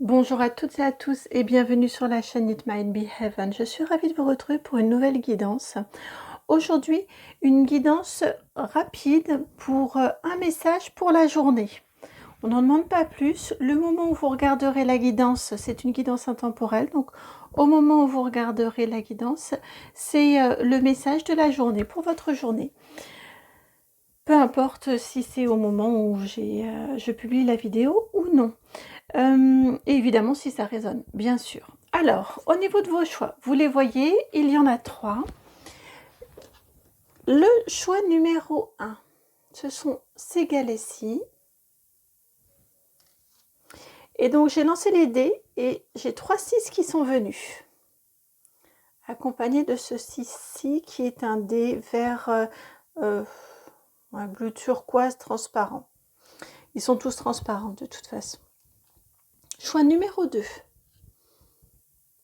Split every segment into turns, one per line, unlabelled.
Bonjour à toutes et à tous et bienvenue sur la chaîne It Might Be Heaven. Je suis ravie de vous retrouver pour une nouvelle guidance. Aujourd'hui, une guidance rapide pour un message pour la journée. On n'en demande pas plus. Le moment où vous regarderez la guidance, c'est une guidance intemporelle. Donc, au moment où vous regarderez la guidance, c'est le message de la journée pour votre journée. Peu importe si c'est au moment où je publie la vidéo ou non. Et évidemment, si ça résonne, bien sûr. Alors, au niveau de vos choix, vous les voyez, il y en a 3. Le choix numéro 1, ce sont ces galets-ci. Et donc, j'ai lancé les dés et j'ai 3 6 qui sont venus. Accompagné de ce 6-ci qui est un dé vert un bleu turquoise transparent. Ils sont tous transparents de toute façon. Choix numéro 2,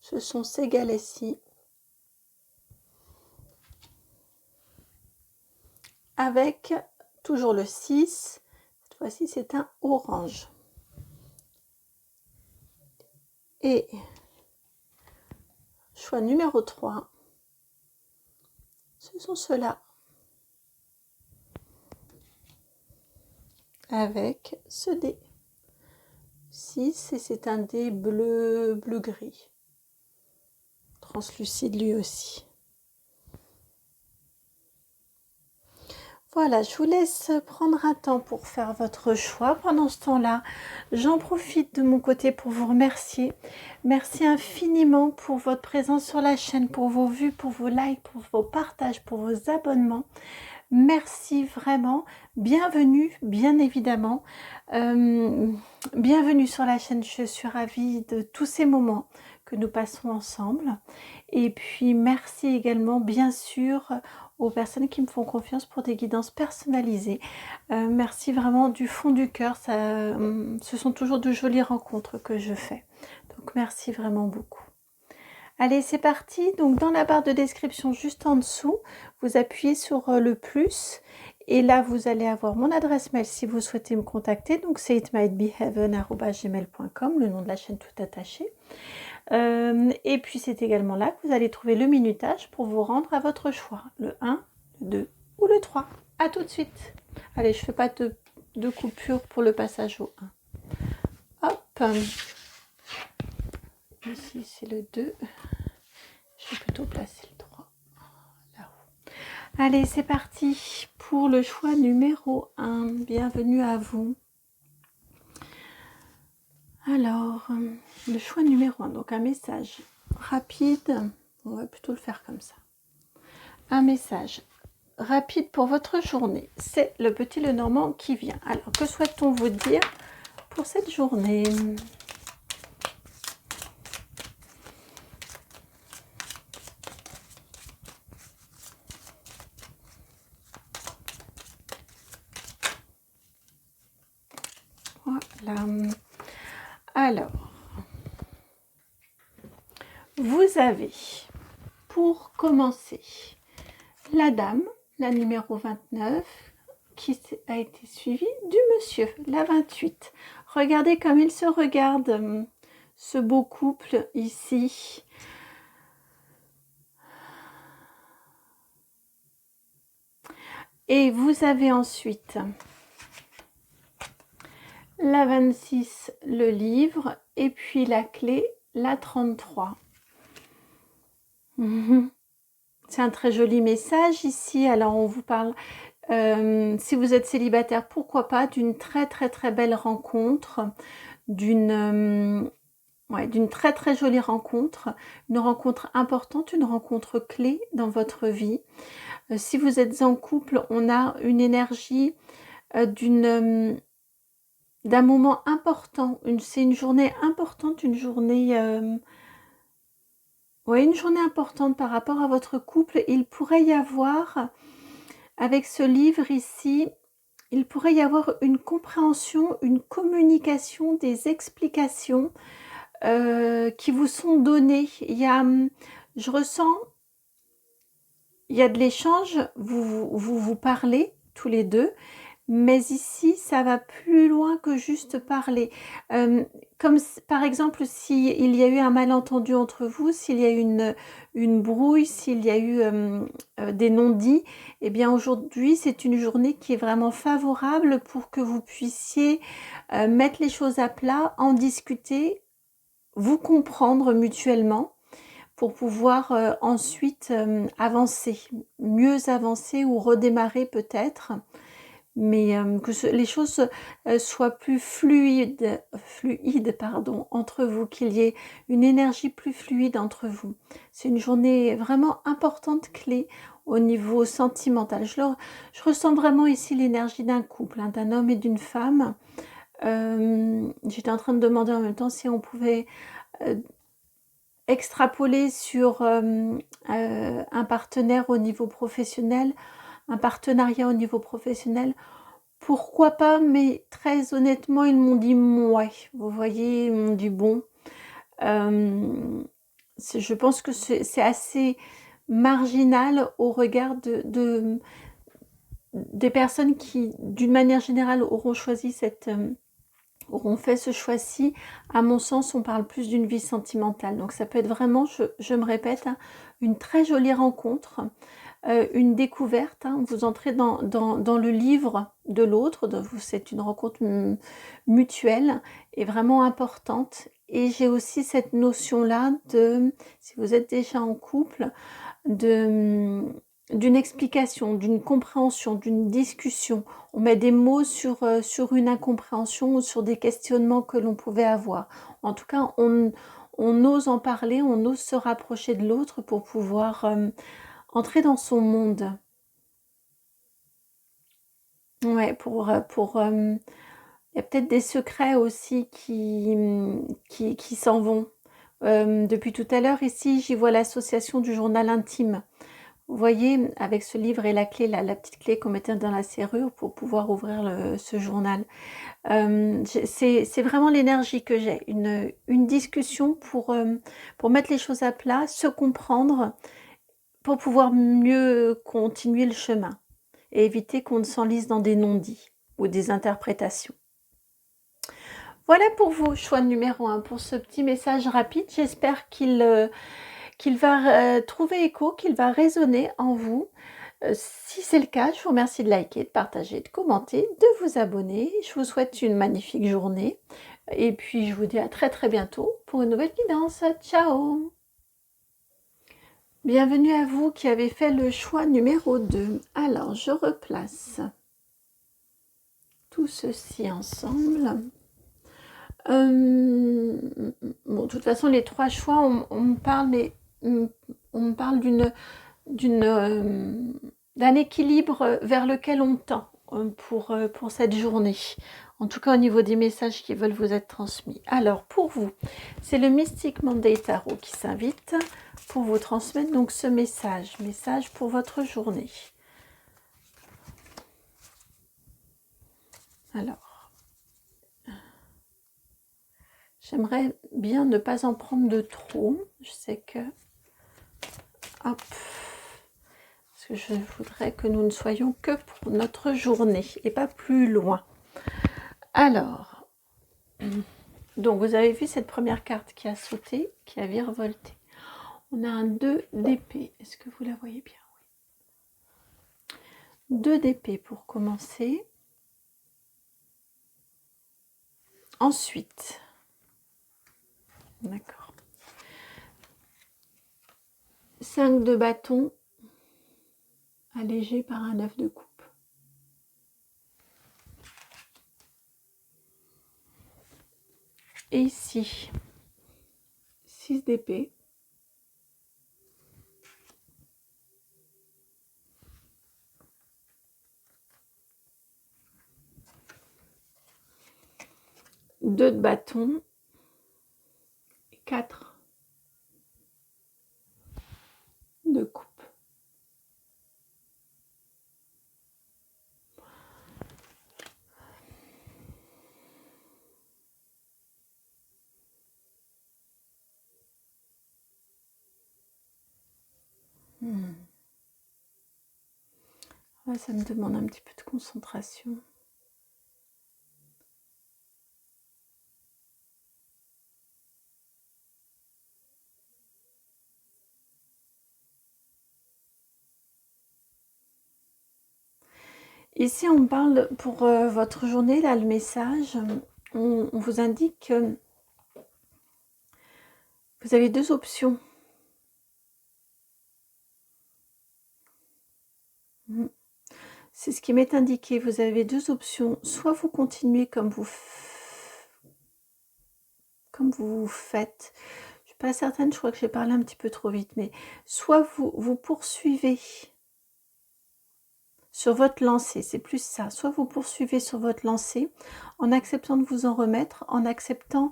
ce sont ces galets-ci. Avec toujours le 6, cette fois-ci c'est un orange. Et choix numéro 3, ce sont ceux-là. Avec ce dé. 6 et c'est un dé bleu-gris. Translucide lui aussi. Voilà, je vous laisse prendre un temps pour faire votre choix. Pendant ce temps-là, j'en profite de mon côté pour vous remercier. Merci infiniment pour votre présence sur la chaîne, pour vos vues, pour vos likes, pour vos partages, pour vos abonnements. Merci vraiment. Bienvenue, bien évidemment. Bienvenue sur la chaîne. Je suis ravie de tous ces moments que nous passons ensemble. Et puis, merci également, bien sûr, aux personnes qui me font confiance pour des guidances personnalisées. Merci vraiment du fond du cœur. Ce sont toujours de jolies rencontres que je fais. Donc, merci vraiment beaucoup. Allez, c'est parti. Donc, dans la barre de description juste en dessous, vous appuyez sur le plus. Et là, vous allez avoir mon adresse mail si vous souhaitez me contacter. Donc, c'est itmightbeheaven@gmail.com, le nom de la chaîne tout attaché. Et puis, c'est également là que vous allez trouver le minutage pour vous rendre à votre choix. Le 1, le 2 ou le 3. À tout de suite. Allez, je ne fais pas de coupure pour le passage au 1. Hop. Ici, c'est le 2. Je vais plutôt placer le 3 là-haut. Allez, c'est parti pour le choix numéro 1. Bienvenue à vous. Alors, le choix numéro 1, donc un message rapide. On va plutôt le faire comme ça. Un message rapide pour votre journée. C'est le petit Lenormand qui vient. Alors, que souhaite-t-on vous dire pour cette journée ? Voilà. Alors, vous avez, pour commencer, la dame, la numéro 29, qui a été suivie du monsieur, la 28. Regardez comme ils se regardent, ce beau couple ici. Et vous avez ensuite la 26, le livre, et puis la clé, la 33. C'est un très joli message ici. Alors, on vous parle, si vous êtes célibataire, pourquoi pas, d'une très belle rencontre, d'une très jolie rencontre, une rencontre importante, une rencontre clé dans votre vie. Si vous êtes en couple, on a une énergie d'un moment important. C'est une journée importante, une journée importante par rapport à votre couple. Il pourrait y avoir, avec ce livre ici, il pourrait y avoir une compréhension, une communication, des explications qui vous sont données. Je ressens, il y a de l'échange, vous parlez tous les deux, Mais ici, ça va plus loin que juste parler. Comme par exemple, s'il y a eu un malentendu entre vous, s'il y a eu une brouille, s'il y a eu des non-dits, eh bien aujourd'hui, c'est une journée qui est vraiment favorable pour que vous puissiez mettre les choses à plat, en discuter, vous comprendre mutuellement pour pouvoir ensuite avancer, mieux avancer ou redémarrer peut-être. Mais que les choses soient plus fluides pardon, entre vous, qu'il y ait une énergie plus fluide entre vous. C'est une journée vraiment importante, clé au niveau sentimental. Je ressens vraiment ici l'énergie d'un couple, hein, d'un homme et d'une femme. J'étais en train de demander en même temps si on pouvait extrapoler sur un partenaire au niveau professionnel, un partenariat au niveau professionnel. Pourquoi pas, mais très honnêtement, ils m'ont dit ouais. Vous voyez, ils m'ont dit bon. Je pense que c'est assez marginal au regard des personnes qui, d'une manière générale, auront choisi auront fait ce choix-ci. À mon sens, on parle plus d'une vie sentimentale. Donc ça peut être vraiment, je me répète, hein, une très jolie rencontre. Une découverte, hein, vous entrez dans le livre de l'autre, c'est une rencontre mutuelle et vraiment importante. Et j'ai aussi cette notion-là de, si vous êtes déjà en couple, d'une explication, d'une compréhension, d'une discussion. On met des mots sur une incompréhension ou sur des questionnements que l'on pouvait avoir. En tout cas, on ose en parler, on ose se rapprocher de l'autre pour pouvoir entrer dans son monde. Ouais, il y a peut-être des secrets aussi qui s'en vont. Depuis tout à l'heure, ici, j'y vois l'association du journal intime. Vous voyez, avec ce livre et la clé, la petite clé qu'on mettait dans la serrure pour pouvoir ouvrir ce journal. C'est vraiment l'énergie que j'ai. Une discussion pour mettre les choses à plat, se comprendre, pour pouvoir mieux continuer le chemin et éviter qu'on ne s'enlise dans des non-dits ou des interprétations. Voilà pour vous, choix numéro 1, pour ce petit message rapide. J'espère qu'il va trouver écho, qu'il va résonner en vous. Si c'est le cas, je vous remercie de liker, de partager, de commenter, de vous abonner. Je vous souhaite une magnifique journée. Et puis, je vous dis à très très bientôt pour une nouvelle guidance. Ciao! Bienvenue à vous qui avez fait le choix numéro 2. Alors, je replace tout ceci ensemble. Bon, de toute façon, les 3 choix, on me parle, mais on me parle d'un équilibre vers lequel on tend pour cette journée. En tout cas, au niveau des messages qui veulent vous être transmis. Alors, pour vous, c'est le Mystic Monday Tarot qui s'invite pour vous transmettre donc ce message pour votre journée. Alors, j'aimerais bien ne pas en prendre de trop. Je sais que... Hop. Parce que je voudrais que nous ne soyons que pour notre journée et pas plus loin. Alors, donc vous avez vu cette première carte qui a sauté, qui a virevolté. On a un 2 d'épée. Est-ce que vous la voyez bien? Oui. 2 d'épée pour commencer. Ensuite, d'accord. 5 de bâton, allégé par un 9 de coupe. Et ici, 6 d'épée. Deux de bâton. 4 de coupe. Ouais, ça me demande un petit peu de concentration. Ici, on parle pour votre journée, là, le message, on vous indique que vous avez deux options. C'est ce qui m'est indiqué. Vous avez deux options. Soit vous continuez comme vous faites. Je suis pas certaine, je crois que j'ai parlé un petit peu trop vite, mais soit vous poursuivez sur votre lancée, c'est plus ça. Soit vous poursuivez sur votre lancée en acceptant de vous en remettre, en acceptant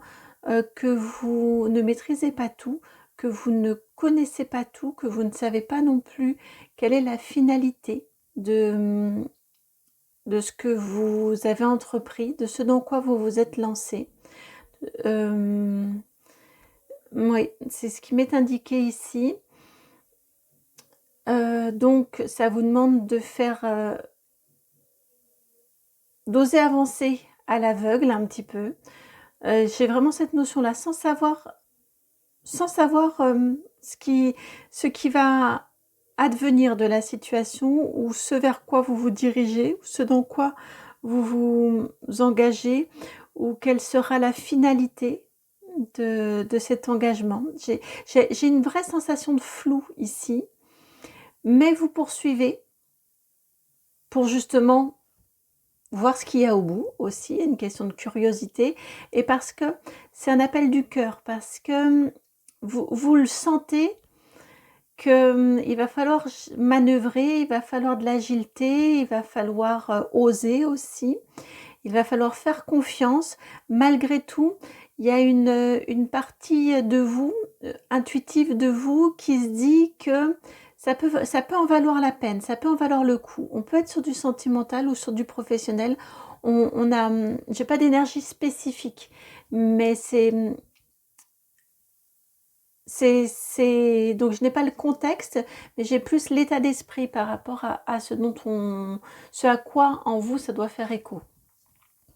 que vous ne maîtrisez pas tout, que vous ne connaissez pas tout, que vous ne savez pas non plus quelle est la finalité de ce que vous avez entrepris, de ce dans quoi vous vous êtes lancé. Oui, c'est ce qui m'est indiqué ici. Donc, ça vous demande de faire, d'oser avancer à l'aveugle un petit peu. J'ai vraiment cette notion-là, sans savoir ce qui va advenir de la situation ou ce vers quoi vous vous dirigez, ou ce dans quoi vous vous engagez, ou quelle sera la finalité de cet engagement. J'ai une vraie sensation de flou ici, mais vous poursuivez pour justement voir ce qu'il y a au bout aussi, une question de curiosité, et parce que c'est un appel du cœur, parce que vous le sentez qu'il va falloir manœuvrer, il va falloir de l'agilité, il va falloir oser aussi, il va falloir faire confiance. Malgré tout, il y a une partie de vous, intuitive de vous, qui se dit que ça peut en valoir la peine, ça peut en valoir le coup. On peut être sur du sentimental ou sur du professionnel. J'ai pas d'énergie spécifique, mais donc je n'ai pas le contexte, mais j'ai plus l'état d'esprit par rapport à ce à quoi en vous ça doit faire écho.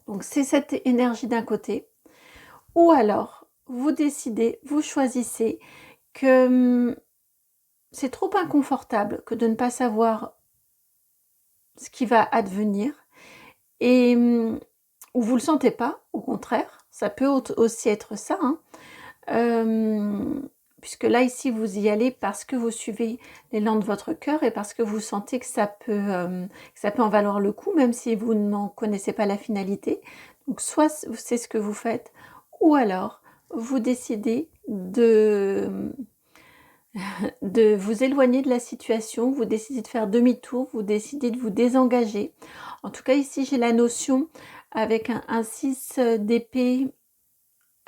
Donc c'est cette énergie d'un côté, ou alors vous décidez, vous choisissez que c'est trop inconfortable que de ne pas savoir ce qui va advenir, et ou vous le sentez pas, au contraire, ça peut aussi être ça, hein. Puisque là ici vous y allez parce que vous suivez l'élan de votre cœur et parce que vous sentez que ça peut en valoir le coup, même si vous n'en connaissez pas la finalité. Donc soit c'est ce que vous faites, ou alors vous décidez de vous éloigner de la situation, vous décidez de faire demi-tour, vous décidez de vous désengager. En tout cas ici j'ai la notion avec un 6 d'épée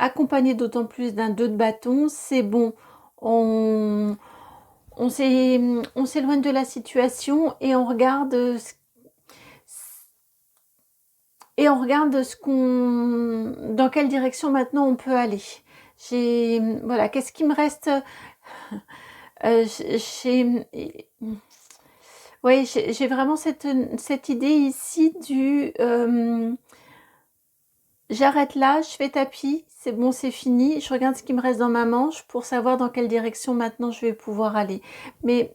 accompagné d'autant plus d'un 2 de bâton, c'est bon, on s'éloigne de la situation et on regarde dans quelle direction maintenant on peut aller. Voilà, qu'est-ce qui me reste? Oui, j'ai vraiment cette idée ici du j'arrête là, je fais tapis, c'est bon, c'est fini, je regarde ce qui me reste dans ma manche pour savoir dans quelle direction maintenant je vais pouvoir aller. Mais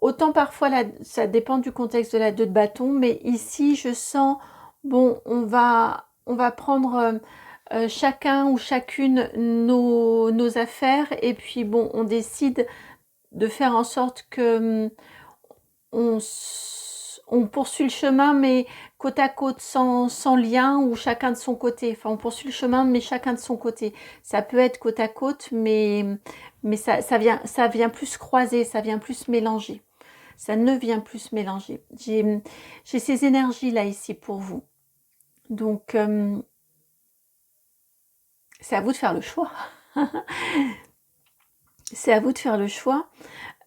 autant parfois, ça dépend du contexte de la 2 de bâton, mais ici je sens, bon, on va prendre chacun ou chacune nos affaires, et puis bon, on décide de faire en sorte que on poursuit le chemin, mais côte à côte, sans lien, ou chacun de son côté. Enfin, on poursuit le chemin, mais chacun de son côté. Ça peut être côte à côte, mais ça vient plus croiser, ça vient plus mélanger. Ça ne vient plus mélanger. J'ai ces énergies-là ici pour vous. Donc, c'est à vous de faire le choix. C'est à vous de faire le choix.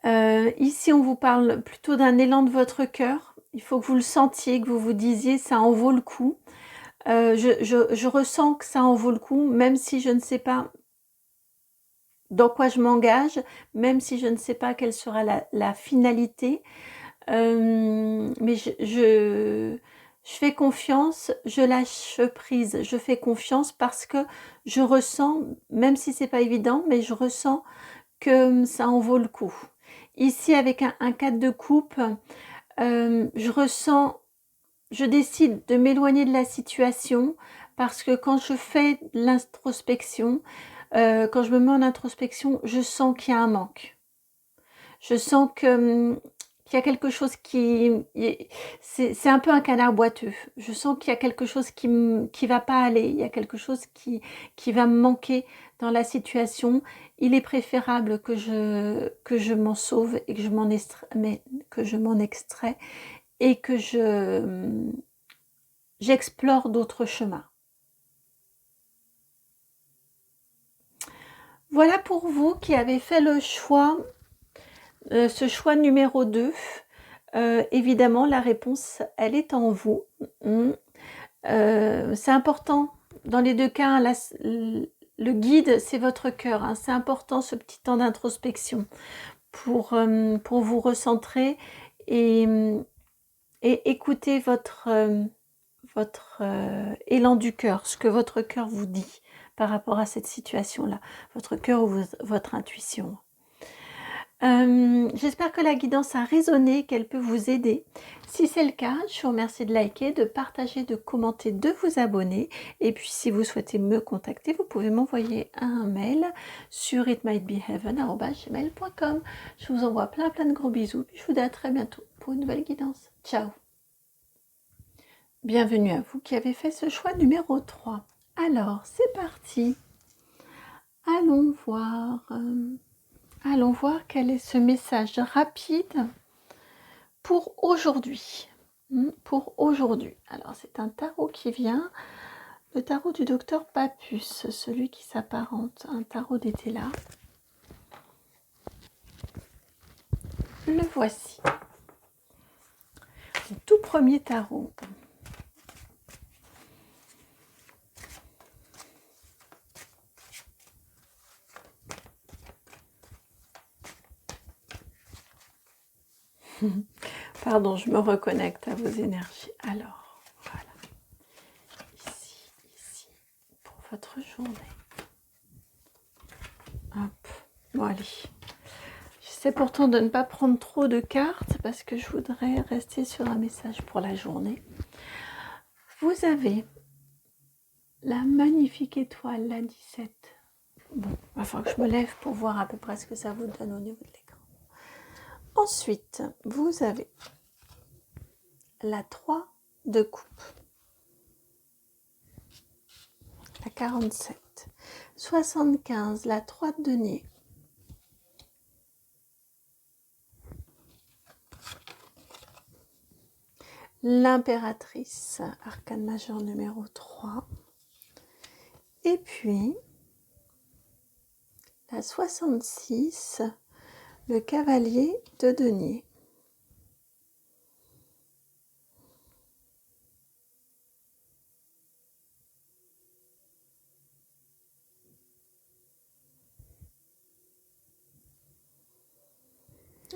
Ici, on vous parle plutôt d'un élan de votre cœur. Il faut que vous le sentiez, que vous vous disiez, ça en vaut le coup. Je ressens que ça en vaut le coup, même si je ne sais pas dans quoi je m'engage, même si je ne sais pas quelle sera la finalité. Mais je fais confiance, je lâche prise, je fais confiance parce que je ressens, même si c'est pas évident, mais je ressens que ça en vaut le coup. Ici, avec un 4 de coupe, je ressens je décide de m'éloigner de la situation parce que quand je fais l'introspection, quand je me mets en introspection, je sens qu'il y a un manque. Je sens que, qu'il y a quelque chose qui... C'est un peu un canard boiteux. Je sens qu'il y a quelque chose qui va pas aller. Il y a quelque chose qui va me manquer dans la situation. Il est préférable que je m'en sauve et que je m'en extrais et que j'explore d'autres chemins. Voilà pour vous qui avez fait le choix, ce choix numéro 2. Évidemment, la réponse, elle est en vous. C'est important. Dans les deux cas, le guide, c'est votre cœur. Hein. C'est important ce petit temps d'introspection pour vous recentrer et écouter votre élan du cœur, ce que votre cœur vous dit par rapport à cette situation-là, votre cœur ou votre intuition. J'espère que la guidance a résonné, qu'elle peut vous aider. Si c'est le cas, je vous remercie de liker, de partager, de commenter, de vous abonner. Et puis si vous souhaitez me contacter, vous pouvez m'envoyer un mail sur itmightbeheaven@gmail.com. Je vous envoie plein de gros bisous. Puis je vous dis à très bientôt pour une nouvelle guidance. Ciao. Bienvenue à vous qui avez fait ce choix numéro 3. Alors, c'est parti. Allons voir quel est ce message rapide pour aujourd'hui. Pour aujourd'hui. Alors, c'est un tarot qui vient, le tarot du docteur Papus, celui qui s'apparente, un tarot d'été là. Le voici. Le tout premier tarot. Pardon, je me reconnecte à vos énergies. Alors, voilà. Ici, pour votre journée. Hop. Bon, allez. J'essaie pourtant de ne pas prendre trop de cartes parce que je voudrais rester sur un message pour la journée. Vous avez la magnifique étoile, la 17. Bon, il va falloir que je me lève pour voir à peu près ce que ça vous donne au niveau de l'écran. Ensuite, vous avez la 3 de coupe, la 47, 75, la 3 de denier, l'impératrice, arcane majeur numéro 3, et puis la 66, le cavalier de denier.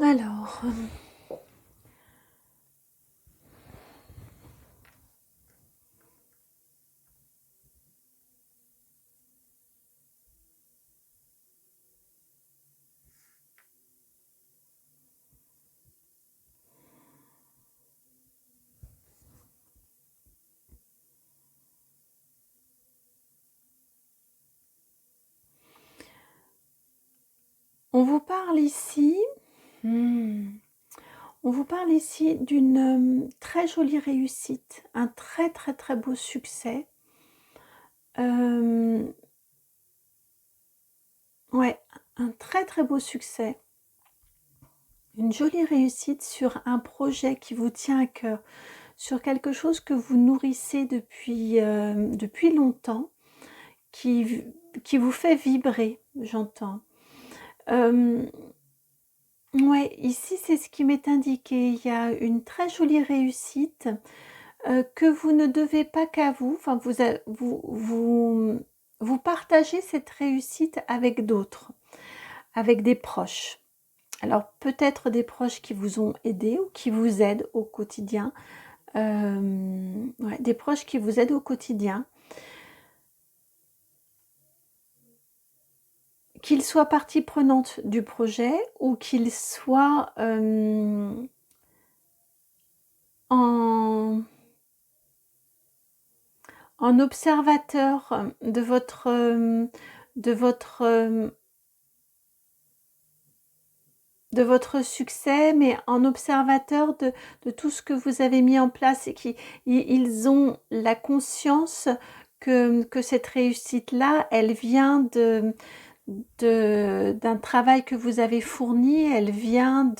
Alors, on vous parle ici, d'une très jolie réussite, un très très très beau succès. Ouais, un très très beau succès. Une jolie réussite sur un projet qui vous tient à cœur, sur quelque chose que vous nourrissez depuis longtemps, qui vous fait vibrer, j'entends. Ouais, ici c'est ce qui m'est indiqué. Il y a une très jolie réussite que vous ne devez pas qu'à vous. Enfin, vous partagez cette réussite avec d'autres, avec des proches. Alors peut-être des proches qui vous ont aidé ou qui vous aident au quotidien. Ouais, des proches qui vous aident au quotidien. Qu'ils soient partie prenante du projet ou qu'ils soient en en observateur de de votre, de votre succès, mais en observateur de tout ce que vous avez mis en place et ils ont la conscience que cette réussite-là, elle vient d'un travail que vous avez fourni, elle vient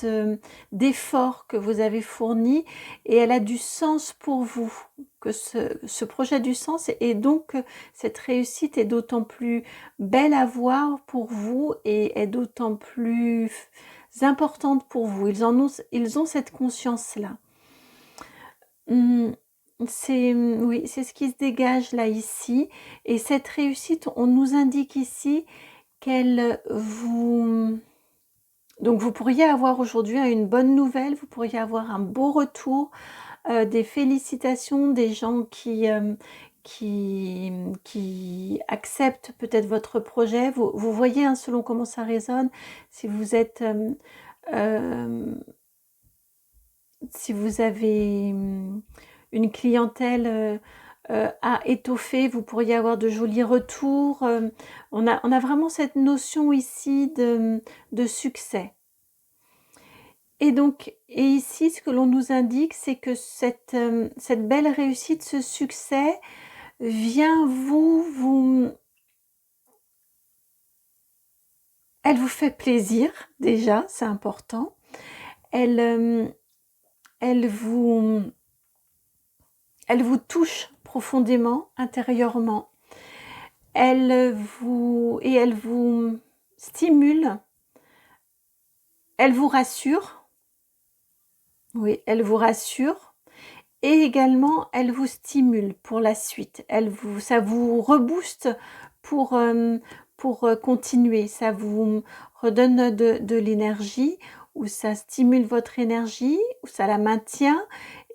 d'efforts que vous avez fournis et elle a du sens pour vous, que ce projet a du sens et donc cette réussite est d'autant plus belle à voir pour vous et est d'autant plus importante pour vous. Ils ont cette conscience-là. Oui, c'est ce qui se dégage là ici. Et cette réussite, on nous indique ici qu'elle vous... Donc vous pourriez avoir aujourd'hui une bonne nouvelle, vous pourriez avoir un beau retour, des félicitations, des gens qui acceptent peut-être votre projet. Vous voyez, hein, selon comment ça résonne, si vous êtes... si vous avez une clientèle à étoffer, vous pourriez avoir de jolis retours. On a vraiment cette notion ici de succès. Et donc, et ici, ce que l'on nous indique, c'est que cette belle réussite, ce succès, vient elle vous fait plaisir, déjà, c'est important. Elle vous touche profondément, intérieurement. Elle vous stimule. Elle vous rassure. Oui, elle vous rassure. Et également, elle vous stimule pour la suite. Ça vous rebooste pour continuer. Ça vous redonne de l'énergie, ou ça stimule votre énergie, ou ça la maintient.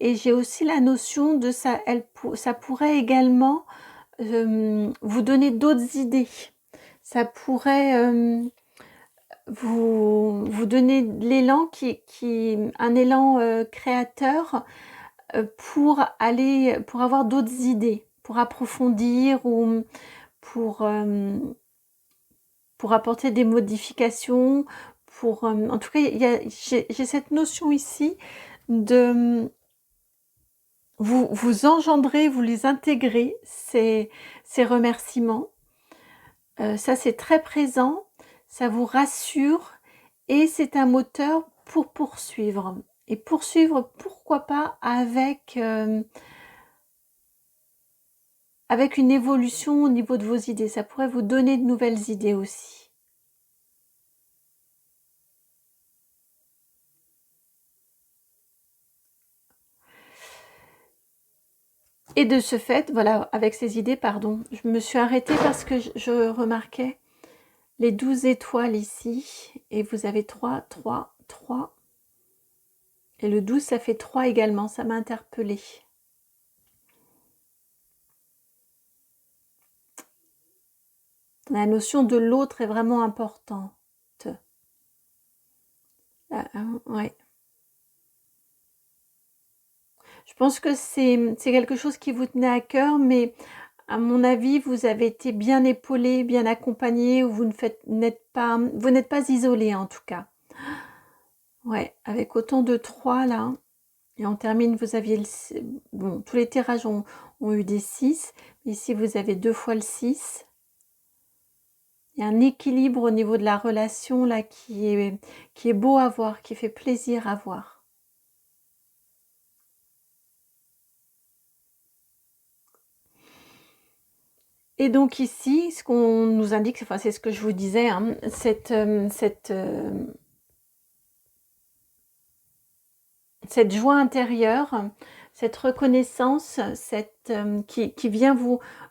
Et j'ai aussi la notion de ça. Ça pourrait également vous donner d'autres idées. Ça pourrait vous donner de l'élan un élan créateur pour avoir d'autres idées, pour approfondir ou pour apporter des modifications, en tout cas, j'ai cette notion ici de vous engendrer, vous les intégrez, ces remerciements. Ça, c'est très présent, ça vous rassure et c'est un moteur pour poursuivre. Et poursuivre, pourquoi pas, avec une évolution au niveau de vos idées. Ça pourrait vous donner de nouvelles idées aussi. Et de ce fait, voilà, avec ces idées, pardon, je me suis arrêtée parce que je remarquais les 12 étoiles ici. Et vous avez 3, 3, 3. Et le 12, ça fait 3 également. Ça m'a interpellée. La notion de l'autre est vraiment importante. Ouais. Je pense que c'est quelque chose qui vous tenait à cœur, mais à mon avis, vous avez été bien épaulé, bien accompagné, ou vous n'êtes pas isolé en tout cas. Ouais, avec autant de 3 là. Et on termine, vous aviez bon, tous les tirages ont eu des 6. Mais ici, vous avez 2 fois le 6. Il y a un équilibre au niveau de la relation là qui est beau à voir, qui fait plaisir à voir. Et donc ici, ce qu'on nous indique, enfin, c'est ce que je vous disais, hein, cette joie intérieure, cette reconnaissance, qui vient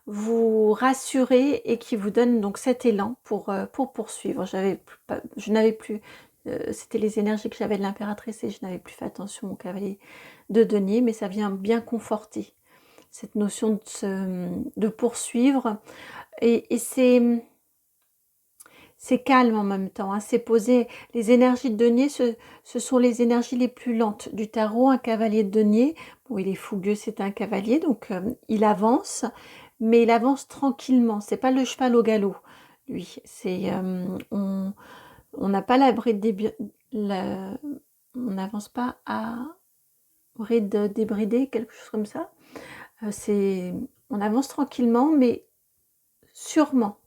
vous rassurer et qui vous donne donc cet élan pour poursuivre. Je n'avais plus, c'était les énergies que j'avais de l'impératrice et je n'avais plus fait attention au cavalier de denier, mais ça vient bien conforter cette notion de poursuivre. Et c'est calme en même temps, hein, c'est posé. Les énergies de denier, ce sont les énergies les plus lentes du tarot. Un cavalier de denier, bon, il est fougueux, c'est un cavalier, donc il avance, mais il avance tranquillement. C'est pas le cheval au galop, lui. C'est on n'a pas la bride on n'avance pas à bride débridée, quelque chose comme ça. C'est on avance tranquillement, mais sûrement.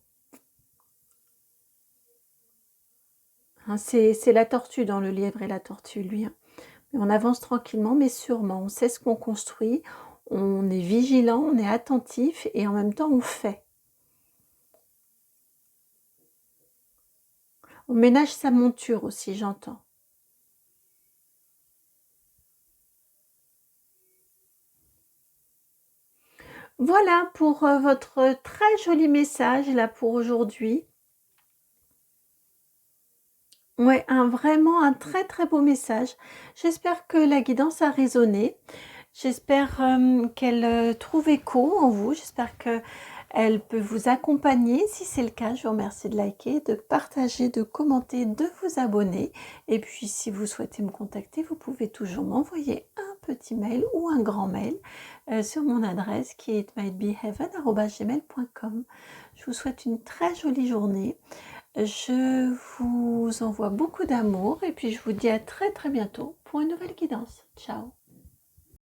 Hein, c'est la tortue dans le lièvre et la tortue, lui. Hein. Mais on avance tranquillement, mais sûrement. On sait ce qu'on construit, on est vigilant, on est attentif et en même temps on fait. On ménage sa monture aussi, j'entends. Voilà pour votre très joli message là pour aujourd'hui. Ouais, vraiment un très très beau message. J'espère que la guidance a résonné. J'espère qu'elle trouve écho en vous. J'espère qu'elle peut vous accompagner. Si c'est le cas, je vous remercie de liker, de partager, de commenter, de vous abonner. Et puis, si vous souhaitez me contacter, vous pouvez toujours m'envoyer un petit mail ou un grand mail sur mon adresse qui est mightbeheaven@gmail.com. Je vous souhaite une très jolie journée. Je vous envoie beaucoup d'amour et puis je vous dis à très très bientôt pour une nouvelle guidance. Ciao!